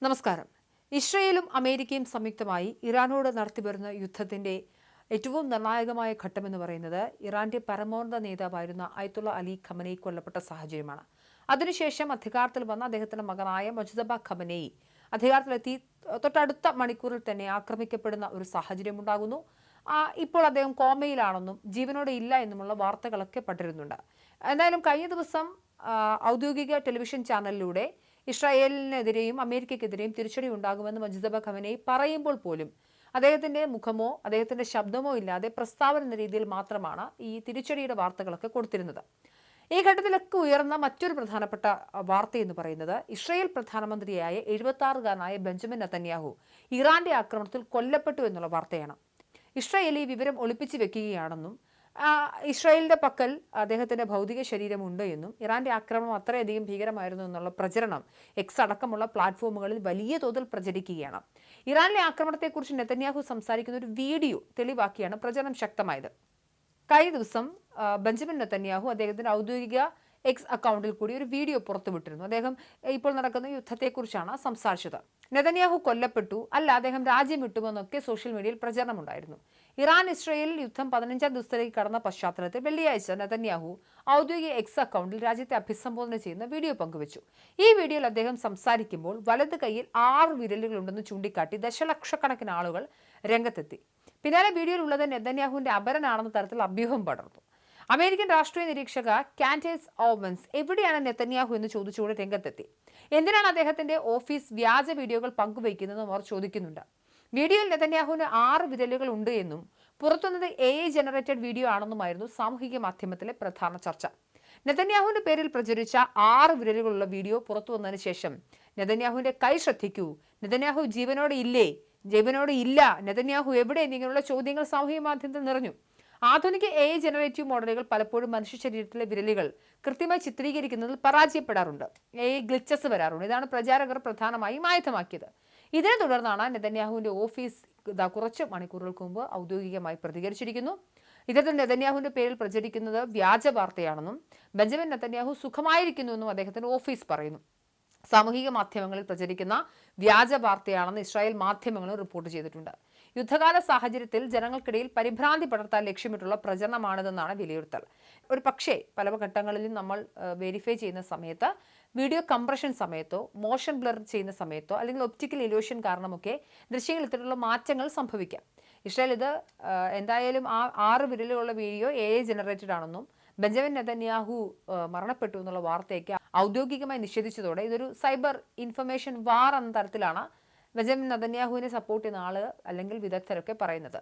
നമസ്കാരം. ഇസ്രയേലും അമേരിക്കയും സംയുക്തമായി ഇറാനോട് നടത്തിവരുന്ന യുദ്ധത്തിന്റെ ഏറ്റവും നിർണായകമായ ഘട്ടമെന്ന് പറയുന്നത് ഇറാന്റെ പരമോന്നത നേതാവായിരുന്ന അയത്തുള്ള അലി ഖമനേയി കൊല്ലപ്പെട്ട സാഹചര്യമാണ്. അതിനുശേഷം അധികാരത്തിൽ വന്ന അദ്ദേഹത്തിന്റെ മകനായ മുജ്തബ ഖമനേയി അധികാരത്തിലെത്തി തൊട്ടടുത്ത മണിക്കൂറിൽ തന്നെ ആക്രമിക്കപ്പെടുന്ന ഒരു സാഹചര്യം ഉണ്ടാകുന്നു. ഇപ്പോൾ അദ്ദേഹം കോമയിലാണെന്നും ജീവനോടെ ഇല്ല എന്നുമുള്ള വാർത്തകളൊക്കെ പടരുന്നുണ്ട്. എന്തായാലും കഴിഞ്ഞ ദിവസം ഔദ്യോഗിക ടെലിവിഷൻ ചാനലിലൂടെ ഇസ്രായേലിനെതിരെയും അമേരിക്കയ്ക്കെതിരെയും തിരിച്ചടി ഉണ്ടാകുമെന്ന് മുജ്തബ ഖമനേയി പറയുമ്പോൾ പോലും അദ്ദേഹത്തിന്റെ മുഖമോ അദ്ദേഹത്തിന്റെ ശബ്ദമോ ഇല്ലാതെ പ്രസ്താവന എന്ന രീതിയിൽ മാത്രമാണ് ഈ തിരിച്ചടിയുടെ വാർത്തകളൊക്കെ കൊടുത്തിരുന്നത്. ഈ ഘട്ടത്തിലൊക്കെ ഉയർന്ന മറ്റൊരു പ്രധാനപ്പെട്ട വാർത്ത എന്ന് പറയുന്നത് ഇസ്രായേൽ പ്രധാനമന്ത്രിയായ 76-കാരനായ ബെഞ്ചമിൻ നെതന്യാഹു ഇറാന്റെ ആക്രമണത്തിൽ കൊല്ലപ്പെട്ടു എന്നുള്ള വാർത്തയാണ്. ഇസ്രായേൽ ഈ വിവരം ഒളിപ്പിച്ചു വെക്കുകയാണെന്നും ഇസ്രായേലിന്റെ പക്കൽ അദ്ദേഹത്തിന്റെ ഭൗതിക ശരീരമുണ്ട് എന്നും ഇറാന്റെ ആക്രമണം അത്രയധികം ഭീകരമായിരുന്നു എന്നുള്ള പ്രചരണം എക്സ് അടക്കമുള്ള പ്ലാറ്റ്ഫോമുകളിൽ വലിയ തോതിൽ പ്രചരിക്കുകയാണ്. ഇറാനിലെ ആക്രമണത്തെക്കുറിച്ച് നെതന്യാഹു സംസാരിക്കുന്ന ഒരു വീഡിയോ തെളിവാക്കിയാണ് പ്രചരണം ശക്തമായത്. കഴിഞ്ഞ ദിവസം ബെഞ്ചമിൻ നെതന്യാഹു അദ്ദേഹത്തിന്റെ ഔദ്യോഗിക എക്സ് അക്കൗണ്ടിൽ കൂടി ഒരു വീഡിയോ പുറത്തുവിട്ടിരുന്നു. അദ്ദേഹം ഇപ്പോൾ നടക്കുന്ന യുദ്ധത്തെക്കുറിച്ചാണ് സംസാരിച്ചത്. നെതന്യാഹു കൊല്ലപ്പെട്ടു, അല്ല അദ്ദേഹം രാജ്യം വിട്ടുമെന്നൊക്കെ സോഷ്യൽ മീഡിയയിൽ പ്രചരണമുണ്ടായിരുന്നു. ഇറാൻ ഇസ്രായേൽ യുദ്ധം 15-ാം ദിവസത്തിലേക്ക് കടന്ന പശ്ചാത്തലത്തിൽ വെള്ളിയാഴ്ച നെതന്യാഹു ഔദ്യോഗിക എക്സ് അക്കൗണ്ടിൽ രാജ്യത്തെ അഭിസംബോധന ചെയ്യുന്ന വീഡിയോ പങ്കുവച്ചു. ഈ വീഡിയോയിൽ അദ്ദേഹം സംസാരിക്കുമ്പോൾ വലത് കൈയിൽ 6 വിരലുകളുണ്ടെന്ന് ചൂണ്ടിക്കാട്ടി ദശലക്ഷക്കണക്കിന് ആളുകൾ രംഗത്തെത്തി. പിന്നാലെ വീഡിയോയിൽ ഉള്ളത് നെതന്യാഹുവിന്റെ അപരനാണെന്ന തരത്തിൽ അഭ്യൂഹം പടർന്നു. അമേരിക്കൻ രാഷ്ട്രീയ നിരീക്ഷക കാൻഡേസ് ഓവൻസ് എവിടെയാണ് നെതന്യാഹു എന്ന് ചോദിച്ചുകൊണ്ട് രംഗത്തെത്തി. എന്തിനാണ് അദ്ദേഹത്തിന്റെ ഓഫീസ് വ്യാജ വീഡിയോകൾ പങ്കുവയ്ക്കുന്നതെന്നും അവർ ചോദിക്കുന്നുണ്ട്. വീഡിയോയിൽ നെതന്യാഹുവിന് 6 വിരലുകൾ ഉണ്ട് എന്നും പുറത്തുനിന്നത് AI ജനറേറ്റഡ് വീഡിയോ ആണെന്നുമായിരുന്നു സാമൂഹിക മാധ്യമത്തിലെ പ്രധാന ചർച്ച. നെതന്യാഹുവിന്റെ പേരിൽ പ്രചരിച്ച 6 വിരലുകളുള്ള വീഡിയോ പുറത്തു വന്നതിന് ശേഷം നെതന്യാഹുവിന്റെ കൈ ശ്രദ്ധിക്കൂ, നെതന്യാഹു ജീവനോടെ ഇല്ലേ, ജീവനോടെ ഇല്ല, നെതന്യാഹു എവിടെ എന്നിങ്ങനെയുള്ള ചോദ്യങ്ങൾ സാമൂഹിക മാധ്യമത്തിൽ നിറഞ്ഞു. ആധുനിക AI ജനറേറ്റീവ് മോഡലുകൾ പലപ്പോഴും മനുഷ്യ ശരീരത്തിലെ വിരലുകൾ കൃത്യമായി ചിത്രീകരിക്കുന്നതിൽ പരാജയപ്പെടാറുണ്ട്. AI ഗ്ലിച്ചസ് വരാറുണ്ട്. ഇതാണ് പ്രചാരകർ പ്രധാനമായും ആയുധമാക്കിയത്. ഇതിനെ തുടർന്നാണ് നെതന്യാഹുവിന്റെ ഓഫീസ് കുറച്ച് മണിക്കൂറുകൾക്ക് മുമ്പ് ഔദ്യോഗികമായി പ്രതികരിച്ചിരിക്കുന്നു. ഇത്തരത്തിൽ നെതന്യാഹുവിന്റെ പേരിൽ പ്രചരിക്കുന്നത് വ്യാജ വാർത്തയാണെന്നും ബെഞ്ചമിൻ നെതന്യാഹു സുഖമായിരിക്കുന്നുവെന്നും അദ്ദേഹത്തിന്റെ ഓഫീസ് പറയുന്നു. സാമൂഹിക മാധ്യമങ്ങളിൽ പ്രചരിക്കുന്ന വ്യാജ വാർത്തയാണെന്ന് ഇസ്രായേൽ മാധ്യമങ്ങളും റിപ്പോർട്ട് ചെയ്തിട്ടുണ്ട്. യുദ്ധകാല സാഹചര്യത്തിൽ ജനങ്ങൾക്കിടയിൽ പരിഭ്രാന്തി പടർത്താൻ ലക്ഷ്യമിട്ടുള്ള പ്രചരണമാണിതെന്നാണ് വിലയിരുത്തൽ. ഒരു പക്ഷേ പല ഘട്ടങ്ങളിലും നമ്മൾ വെരിഫൈ ചെയ്യുന്ന സമയത്ത് വീഡിയോ കംപ്രഷൻ സമയത്തോ മോഷൻ ബ്ലർ ചെയ്യുന്ന സമയത്തോ അല്ലെങ്കിൽ ഒപ്റ്റിക്കൽ ഇല്യൂഷൻ കാരണമൊക്കെ ദൃശ്യങ്ങളിൽ ഇത്തരത്തിലുള്ള മാറ്റങ്ങൾ സംഭവിക്കാം. ഇസ്രായേൽ ഇത് എന്തായാലും 6 വിരലുകളുള്ള വീഡിയോ AI ജനറേറ്റഡ് ആണെന്നും ബെഞ്ചമിൻ നെതന്യാഹു മരണപ്പെട്ടു എന്നുള്ള വാർത്തയൊക്കെ ഔദ്യോഗികമായി നിഷേധിച്ചതോടെ ഇതൊരു സൈബർ ഇൻഫർമേഷൻ വാർ എന്ന തരത്തിലാണ് ബെഞ്ചമിൻ നെതന്യാഹുവിനെ സപ്പോർട്ട് ചെയ്യുന്ന ആളുകൾ അല്ലെങ്കിൽ വിദഗ്ധരൊക്കെ പറയുന്നത്.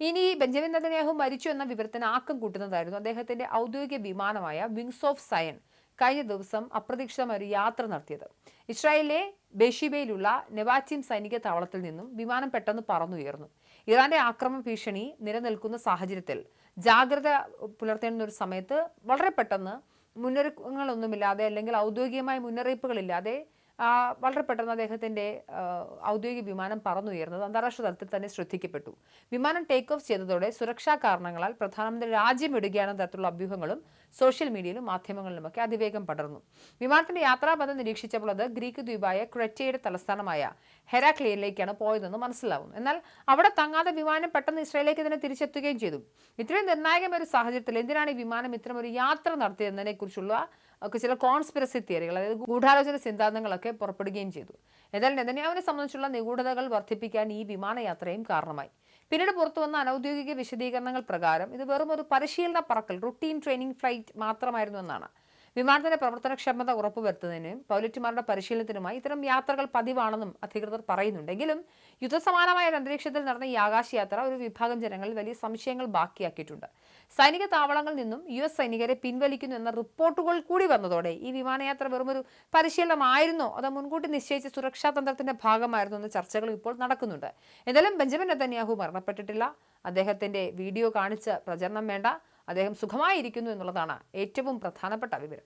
ഇനി ബെഞ്ചമിൻ നെതന്യാഹു മരിച്ചു എന്ന വിവരത്തിന് ആക്കം കൂട്ടുന്നതായിരുന്നു അദ്ദേഹത്തിന്റെ ഔദ്യോഗിക വിമാനമായ വിങ്സ് ഓഫ് സയൻ കഴിഞ്ഞ ദിവസം അപ്രതീക്ഷിതമായ ഒരു യാത്ര നടത്തിയത്. ഇസ്രായേലിലെ ബേഷിബയിലുള്ള നെവാറ്റിം സൈനിക താവളത്തിൽ നിന്നും വിമാനം പെട്ടെന്ന് പറന്നുയർന്നു. ഇറാന്റെ ആക്രമണ ഭീഷണി നിലനിൽക്കുന്ന സാഹചര്യത്തിൽ ജാഗ്രത പുലർത്തേണ്ട ഒരു സമയത്ത് വളരെ പെട്ടെന്ന് മുന്നൊരുക്കങ്ങളൊന്നുമില്ലാതെ അല്ലെങ്കിൽ ഔദ്യോഗികമായ മുന്നറിയിപ്പുകളില്ലാതെ വളരെ പെട്ടെന്ന് അദ്ദേഹത്തിന്റെ ഔദ്യോഗിക വിമാനം പറന്നുയർന്നത് അന്താരാഷ്ട്ര തലത്തിൽ തന്നെ ശ്രദ്ധിക്കപ്പെട്ടു. വിമാനം ടേക്ക് ഓഫ് ചെയ്തതോടെ സുരക്ഷാ കാരണങ്ങളാൽ പ്രധാനമന്ത്രി രാജ്യം വിടുകയാണെന്ന തരത്തിലുള്ള അഭ്യൂഹങ്ങളും സോഷ്യൽ മീഡിയയിലും മാധ്യമങ്ങളിലുമൊക്കെ അതിവേഗം പടർന്നു. വിമാനത്തിന്റെ യാത്രാപഥം നിരീക്ഷിച്ചപ്പോൾ അത് ഗ്രീക്ക് ദ്വീപായ ക്രെറ്റയുടെ തലസ്ഥാനമായ ഹെരാക്ലിയനിലേക്കാണ് പോയതെന്ന് മനസ്സിലാവുന്നു. എന്നാൽ അവിടെ തങ്ങാതെ വിമാനം പെട്ടെന്ന് ഇസ്രായേലിലേക്ക് തന്നെ തിരിച്ചെത്തുകയും ചെയ്തു. ഇത്രയും നിർണായകമായ ഒരു സാഹചര്യത്തിൽ എന്തിനാണ് ഈ വിമാനം ഇത്തരം ഒരു യാത്ര നടത്തിയതിനെ കുറിച്ചുള്ള ചില കോൺസ്പിറസി തിയറികൾ, അതായത് ഗൂഢാലോചന സിദ്ധാന്തങ്ങളൊക്കെ പുറപ്പെടുകയും ചെയ്തു. എന്നാൽ നെതന്യാഹുവിനെ സംബന്ധിച്ചുള്ള നിഗൂഢതകൾ വർദ്ധിപ്പിക്കാൻ ഈ വിമാനയാത്രയും കാരണമായി. പിന്നീട് പുറത്തുവന്ന അനൌദ്യോഗിക വിശദീകരണങ്ങൾ പ്രകാരം ഇത് വെറും ഒരു പരിശീലന പറക്കൽ, റുട്ടീൻ ട്രെയിനിങ് ഫ്ലൈറ്റ് മാത്രമായിരുന്നു എന്നാണ്. വിമാനത്തിന്റെ പ്രവർത്തനക്ഷമത ഉറപ്പുവരുത്തുന്നതിനും പൈലറ്റുമാരുടെ പരിശീലനത്തിനുമായി ഇത്തരം യാത്രകൾ പതിവാണെന്നും അധികൃതർ പറയുന്നുണ്ടെങ്കിലും യുദ്ധസമാനമായ അന്തരീക്ഷത്തിൽ നടന്ന ഈ ആകാശയാത്ര ഒരു വിഭാഗം ജനങ്ങളിൽ വലിയ സംശയങ്ങൾ ബാക്കിയാക്കിയിട്ടുണ്ട്. സൈനിക താവളങ്ങളിൽ നിന്നും US സൈനികരെ പിൻവലിക്കുന്നു എന്ന റിപ്പോർട്ടുകൾ കൂടി വന്നതോടെ ഈ വിമാനയാത്ര വെറുമൊരു പരിശീലനമായിരുന്നോ അതോ മുൻകൂട്ടി നിശ്ചയിച്ച സുരക്ഷാ തന്ത്രത്തിന്റെ ഭാഗമായിരുന്നോ എന്ന ചർച്ചകൾ ഇപ്പോൾ നടക്കുന്നുണ്ട്. എന്തായാലും ബെഞ്ചമിൻ നെതന്യാഹു മരണപ്പെട്ടിട്ടില്ല. അദ്ദേഹത്തിന്റെ വീഡിയോ കാണിച്ച് പ്രചരണം വേണ്ട. അദ്ദേഹം സുഖമായിരിക്കുന്നു എന്നുള്ളതാണ് ഏറ്റവും പ്രധാനപ്പെട്ട വിവരം.